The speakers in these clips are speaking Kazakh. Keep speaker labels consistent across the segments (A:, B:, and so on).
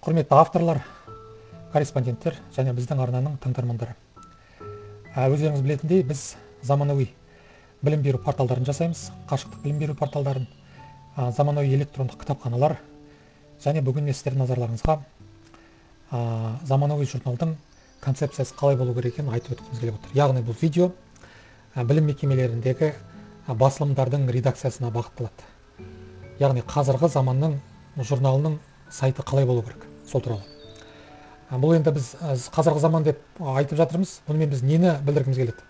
A: Құрметті авторлар, корреспонденттер және біздің арнаның тыңдармандары. Өздеріңіз білетіндей, біз заманауи білім беру порталдарын жасаймыз, қашықтық білім беру порталдарын, заманауи электрондық кітапханалар, және бүгін сіздердің назарларыңызға заманауи журналдың концепциясы қалай болу керек екенін айтып өткіміз келіп отыр. Яғни бұл видео білім мекемелеріндегі басылымдардың редакциясына бағытталады. Яғни қазіргі заманның журналының сайты қалай болу керек, сол туралы. Бұл енді біз қазіргі заман деп айтып жатырмыз. Бұнымен біз нені білдіргіміз келеді?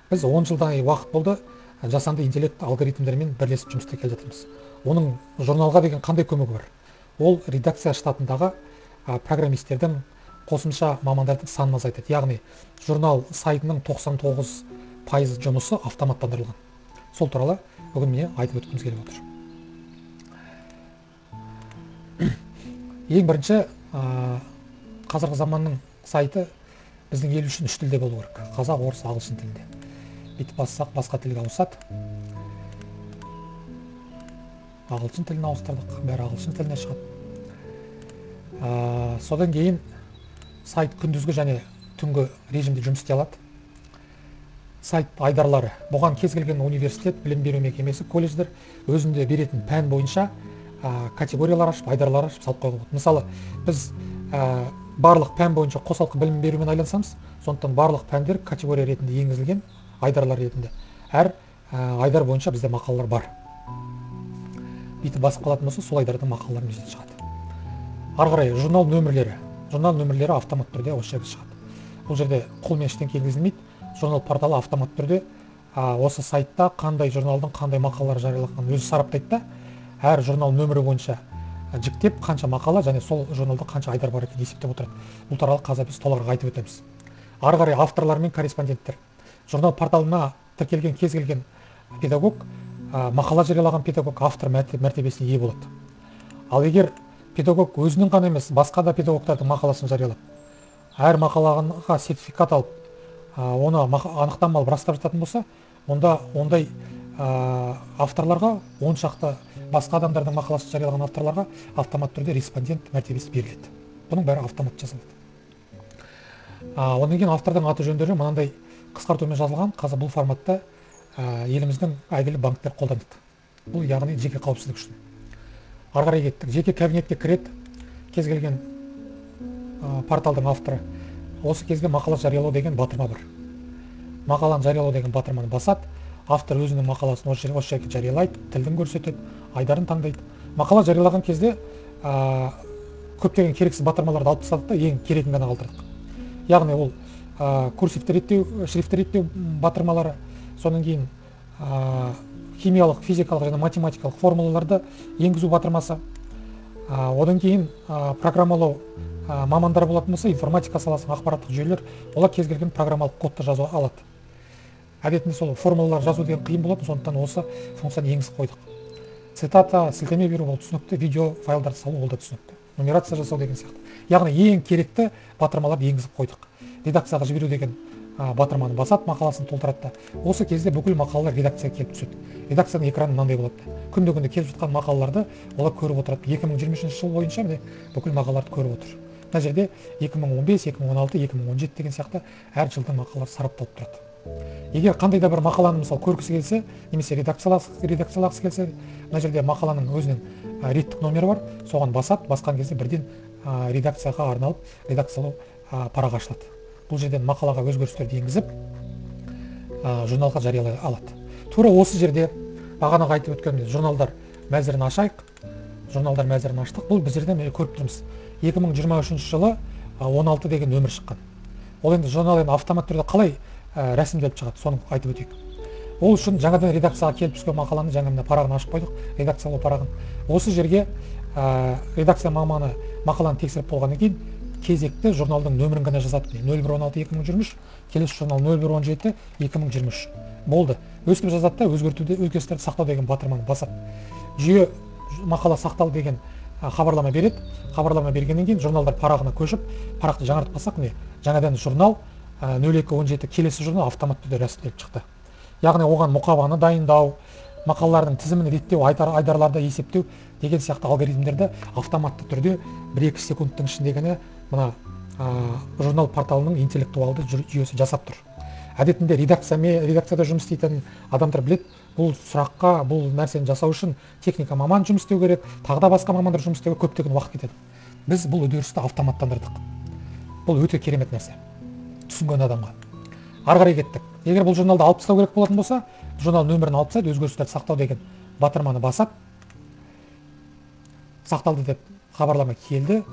A: Біз 10 жылдай уақыт болды жасанды интеллект алгоритмдермен бірлесіп жұмыс істеп келе жатырмыз. Оның журналға деген қандай көмегі бар? Ол редакция штатындағы программистердің, қосымша мамандардың санын азайтады. Яғни журнал сайтының 99% жұмысы автоматтандырылған. Сол туралы бүгін міне айтып өткіміз келіп отыр. Ең бірінші, қазіргі заманның сайты біздің ел үшін үш тілде болу керек. Қазақ, орыс, ағылшын тілінде. Бүйтіп бассақ, басқа тілге ауысады. Ағылшын тілін ауыстырдық, бәрі ағылшын тіліне шығады. Содан кейін сайт күндізгі және түнгі режимде жұмыс істей алады. Сайт айдарлары, бұған кез келген университет, білім беру мекемесі, колледждер өзінде беретін пән бойынша категориялар ашып, айдарлар ашып салып қойған. Мысалы, біз барлық пән бойынша қосалқы білім берумен айлансамыз, сондықтан барлық пәндер категория ретінде енгізілген, айдарлар ретінде. Әр айдар бойынша бізде мақалалар бар. Бүйтіп басып қалатын болса, сол айдардың мақалалары бізден шығады. Ары қарай журнал нөмірлері автомат түрде осы жерге шығады. Бұл жерде қолмен ештеңе енгізілмейді. Журнал порталы автомат түрде осы сайтта қандай журналдың қандай мақалалар жарияланғанын өзі сараптайды да, әр журнал нөмірі бойынша жіктеп, қанша мақала және сол журналда қанша айдар бар екенін есептеп отырады. Бұл туралы қазір біз толығырақ айтып өтеміз. Ары қарай авторлар мен корреспонденттер. Журнал порталына тіркелген кез келген педагог, мақала жариялаған педагог автор мәртебесіне ие болады. Ал егер педагог өзінің ғана емес, басқа да педагогтардың мақаласын жариялап, әр мақалаға сертификат алып, оны анықтамалы растап жататын болса, онда ондай авторларға, 10 шақты басқа адамдардың мақаласын жариялаған авторларға автомат түрде респондент мәртебесі беріледі. Бұның бәрі автомат жасалады. Одан кейін автордың аты жөндері мынандай қысқартумен жазылған. Қазір бұл форматта еліміздің әйгілі банктер қолданады. Бұл яғни жеке қауіпсіздік үшін. Ары қарай кеттік. Жеке кабинетке кіреді кез келген порталдың авторы. Осы кезге мақала жариялау деген батырма бар. Мақаланы жариялау деген батырманы басады. Автор өзінің мақаласын осы жерге жариялайды, тілін көрсетеді, айдарын таңдайды. Мақала жариялаған кезде көптеген керексіз батырмаларды алып тастадық та, ең керегін ғана қалдырдық. Яғни ол курсивті реттеу, шрифті реттеу батырмалары, содан кейін химиялық, физикалық және математикалық формулаларды енгізу батырмасы. Одан кейін программалау мамандар болатын болса, информатика саласының ақпараттық жүйелер, олар кез келген программалық кодты жазу алады. Әдетінде сол формулалар жазу деген қиын болады, сондықтан осы функцияны енгізіп қойдық. Цитата, сілтеме беру ол түсінікті, видео файлдарды салу ол да түсінікті. Нумерация жасау деген сияқты. Яғни ең керекті батырмаларды енгізіп қойдық. Редакцияға жіберу деген батырманы басады, мақаласын толтырады. Осы кезде бүкіл мақалалар редакцияға келіп түседі. Редакцияның экраны мынандай болады. Күнде-күнде келіп жатқан мақалаларды олар көріп отырады. 2023 жыл бойынша міне бүкіл мақалаларды көріп отыр. Мына жерде 2015, 2016, 2017 деген сияқты әр жылдың мақалалары сарапталып тұрады. Егер қандай да бір мақаланы мысалы көргісі келсе, немесе редакциялағысы келсе, мына жерде мақаланың өзінің реттік номері бар, соған басады, басқан кезде бірден редакцияға арналып, редакциялау парағы ашылады. Бұл жерден мақалаға өзгерістерді енгізіп, журналға жариялай алады. Тура осы жерде бағанағы айтып өткен журналдар мәзірін ашайық. Журналдар мәзірін аштық. Бұл біздерден көріп тұрмыз. 2023 жылы 16 деген нөмір шыққан. Ол енді журнал автомат түрде қалай рәсімделіп шығады, соны айтып өтейік. Ол үшін жаңадан редакцияға келіп түскен мақаланы жаңа парағын ашып қойдық, редакциялау парағын. Осы жерге редакция маманы мақаланы тексеріп болғаннан кейін кезекті журналдың нөмірін ғана жазады. 0116-2023, келесі журнал 0117-2023. Болды. Өстіп жазады да өзгерістерді сақтау деген батырманы басады. Жүйе мақала сақтал деген хабарлама береді. Хабарлама бергеннен кейін журналдар парағына көшіп, парақты жаңартпасақ, жаңадан журнал 0217 келесі журнал автомат түрде рәсімделіп шықты. Яғни оған мұқабаны дайындау, мақалалардың тізімін реттеу, айдарларды есептеу деген сияқты алгоритмдерді автоматты түрде 1-2 секундтың ішінде ғана мына журнал порталының интеллектуалды жүйесі жасап тұр. Әдетінде редакцияда жұмыс істейтін адамдар білет, бұл сұраққа, бұл нәрсені жасау үшін техника маман жұмыс істеу керек, тағы да басқа мамандар жұмыс істеуге көптеген уақыт кетеді. Біз бұл үдерісті автоматтандырдық. Бұл өте керемет нәрсе, түсінген адамға. Ары қарай кеттік. Егер бұл журналды алып тастау керек болатын болса, журнал нөмірін алып тастайды, өзгерістерді сақтау деген батырманы басады. Сақталды деп хабарлама келді.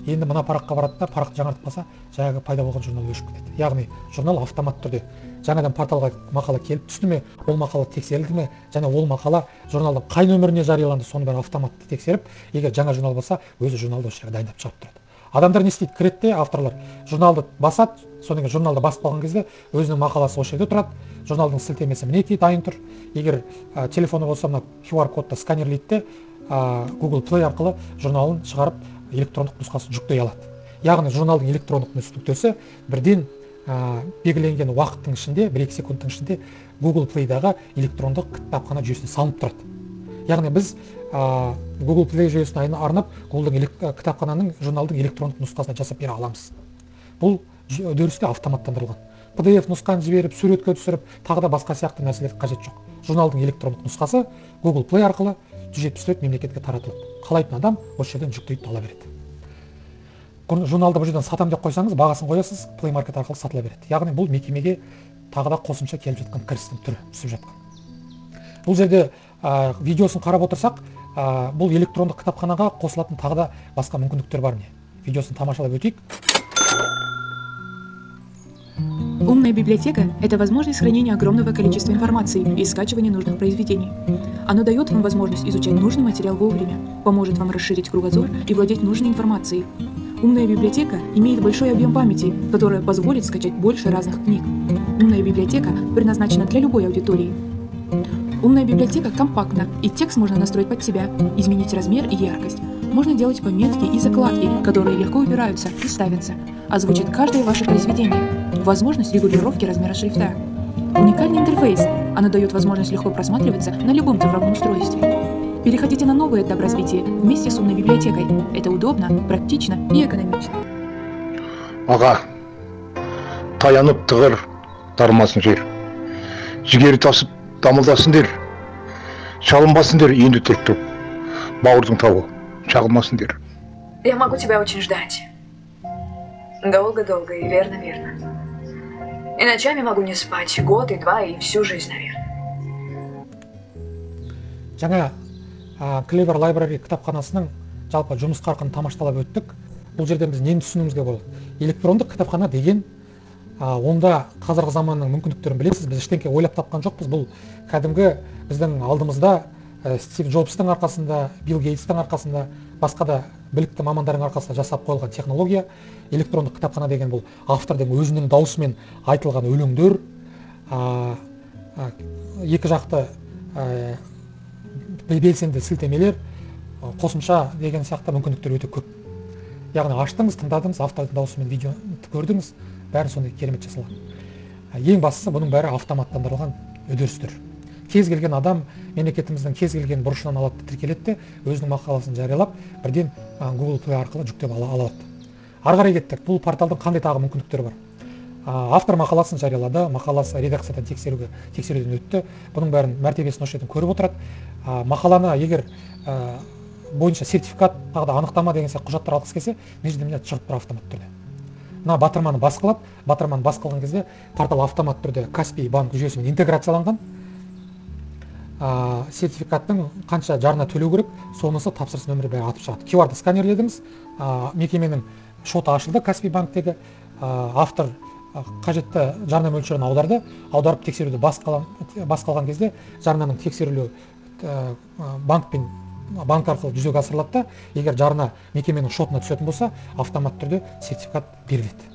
A: Енді мына параққа барады да, парақты жаңартып қалса, жаңағы пайда болған журнал өшіп кетеді. Яғни журнал автомат түрде жаңадан порталға мақала келіп түсті ме, ол мақала тексерілді ме, және ол мақала журналдың қай нөміріне жарияланды, соны бәрі автоматты тексеріп, егер жаңа журнал болса, өзі журналды осы жерге дайындап шығарып тұрады. Адамдар не істейді? Кіреді де, авторлар журналды басады, содан кейін журналды басып қалған кезде өзінің мақаласы осы жерде тұрады, журналдың сілтемесі мінекей дайын тұр. Егер телефоны болса, мына QR кодты сканерлейді де, Google Play арқылы журналын шығарып электрондық нұсқасын жүктей алады. Яғни журналдың электрондық нүктесі бірден белгіленген уақыттың ішінде, 1-2 секундтың ішінде Google Play-дағы электрондық кітапхана жүйесіне салынып тұрады. Яғни біз Google Play жүйесіне арнап Google кітапхананың журналдың электрондық нұсқасына жасап бере аламыз. Бұл үдерісте автоматтандырылған. PDF нұсқаны жіберіп, суретке түсіріп, тағы да басқа сияқты нәрселер қажет жоқ. Журналдың электрондық нұсқасы Google Play арқылы 174 мемлекетке таратылады. Қалайтын адам осы жерден жүктейді, ала береді. Журналды бұл жерден сатам деп қойсаңыз, бағасын қоясыз, Play Market арқылы сатыла береді. Яғни бұл мекемеге тағы да қосымша келіп жатқан кірістің түрі түсіп жатқан. Бұл жерде видеосын қарап отырсақ, бұл электрондық кітапханаға қосылатын тағы да басқа мүмкіндіктер бар. Видеосын тамашалап өтейік.
B: Умная библиотека – это возможность хранения огромного количества информации и скачивания нужных произведений. Оно дает вам возможность изучать нужный материал вовремя, поможет вам расширить кругозор и владеть нужной информацией. Умная библиотека имеет большой объем памяти, которая позволит скачать больше разных книг. Умная библиотека предназначена для любой аудитории. Умная библиотека компактна, и текст можно настроить под себя, изменить размер и яркость. Можно делать пометки и закладки, которые легко убираются и ставятся. Озвучит каждое ваше произведение. Возможность регулировки размера шрифта. Уникальный интерфейс. Она дает возможность легко просматриваться на любом цифровом устройстве. Переходите на новый этап развития вместе с умной библиотекой. Это удобно, практично и экономично.
C: Аға, таянып тығыр дармасын жер. Жігері тасып дамылдасын дер. Шалынбасын дер, енді тек тұрып. Бауырдың тауы, шағылмасын дер.
D: Я могу тебя очень ждать. Долго-долго и верно-верно. И ночами могу не спать, год и два, и всю жизнь, наверное.
A: Жаңа Clever Library кітапханасының жалпы жұмыс қарқынын тамашалап өттік. Бұл жерден біз нені түсінуімізге болады? Электрондық кітапхана деген, онда қазіргі заманның мүмкіндіктерін білесіз, біз ештеңке ойлап тапқан жоқпыз. Бұл кәдімгі біздің алдымызда Стив Джобстың арқасында, Билл Гейтстің арқасында, басқа да білікті мамандардың арқасында жасап қойылған технология. Электрондық кітапхана деген бұл автордың өзінің даусымен айтылған өлеңдер, екі жақты белсенді сілтемелер, қосымша деген сияқты мүмкіндіктер өте көп. Яғни аштыңыз, тыңдадыңыз, автордың даусымен видеоны көрдіңіз, бәрі сондай керемет жасалған. Ең бастысы бұның бәрі автоматтандырылған үдерістер. Кез келген адам мемлекетіміздің кез келген бұрышынан алады, тіркеледі, өзінің мақаласын жариялап, бірден Google Play арқылы жүктеп алады. Ары қарай кеттік. Бұл порталдың қандай тағы мүмкіндіктері бар? Автор мақаласын жариялады, мақаласы редакциядан тексеруден өтті. Бұның бәрін мәртебесін осы жерден көріп отырады. Мақаланы егер бойынша сертификат, тағы да анықтама деген сияқты құжаттар алғысы келсе, междеміне шығып тұр автомат түрде. Мына батырманы басқылап, батырманы басқылған кезде портал автомат түрде Каспий банк жүйесімен интеграцияланған. Сертификаттың қанша жарна төлеу керек, сонысы тапсырыс нөмірі бәрі атып шығады. QR-ды сканерледіңіз, мекеменің шоты ашылды Каспий банктегі, автор қажетті жарна мөлшерін аударды, аударып тексеруді басқалған кезде жарнаның тексерілуі банк арқылы жүзеге асырылады да, егер жарна мекеменің шотына түсетін болса, автомат түрде сертификат беріледі.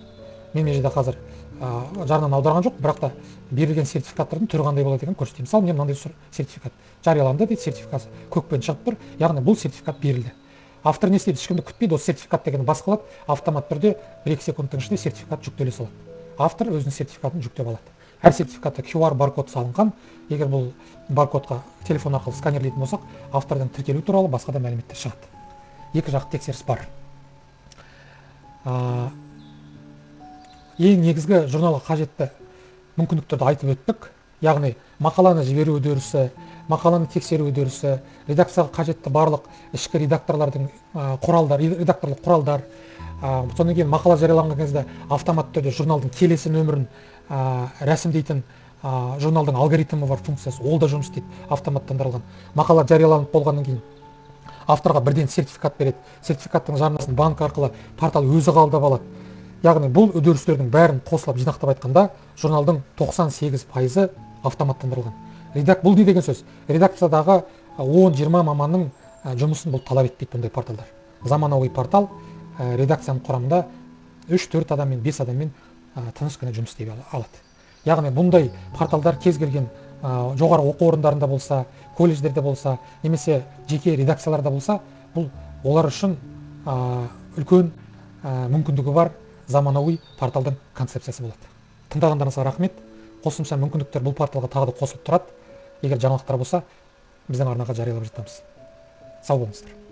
A: Мен межеде қазір жарнаны аударған жоқ, бірақ та берілген сертификаттардың түрі қандай болады екенін көрсетейін. Мысалы, мен мынандай сертификат жарияланды дейді, сертификаты көкпен шығып тұр, яғни бұл сертификат берілді. Автор не істейді? Ешкімді күтпейді, осы сертификат дегенді басқалады, автомат түрде 1-2 секундтың ішінде сертификат жүктеле салады. Автор өзінің сертификатын жүктеп алады. әр сертификатта QR баркод салынған. Егер бұл баркодқа телефон арқылы сканерлейтін болсақ, автордың тіркелу туралы басқа да мәліметтер шығады. Екі жақ тексеріс бар. Ең негізгі журналға қажетті мүмкіндіктерді айтып өттік. Яғни мақаланы жіберу үдерісі, мақаланы тексеру үдерісі, редакцияға қажетті барлық ішкі редакторлардың редакторлық құралдар, содан кейін мақала жарияланған кезде автоматты түрде журналдың келесі нөмірін рәсімдейтін журналдың алгоритмі бар функциясы, ол да жұмыс істейді, автоматтандырылған. Мақала жарияланып болғаннан кейін авторға бірден сертификат береді. Сертификаттың жарнасын банк арқылы портал өзі қабылдап алады. Яғни бұл үдерістердің бәрін қосылып жинақтап айтқанда, журналдың 98% автоматтандырылған. Бұл не деген сөз? Редакциядағы 10-20 маманның жұмысын бұл талап етпейді бұндай порталдар. Заманауи портал редакцияның құрамында 3-4 адаммен, 5 адаммен тыныш қана жұмыс істей алады. Яғни бұндай порталдар кез келген жоғары оқу орындарында болса, колледждерде болса, немесе жеке редакцияларда болса, бұл олар үшін үлкен мүмкіндігі бар заманауи порталдың концепциясы болады. Тыңдағандарыңызға рахмет. Қосымша мүмкіндіктер бұл порталға тағы да қосылып тұрады. Егер жаңалықтар болса, біздің арнаға жариялап жатамыз. Сау болыңыздар.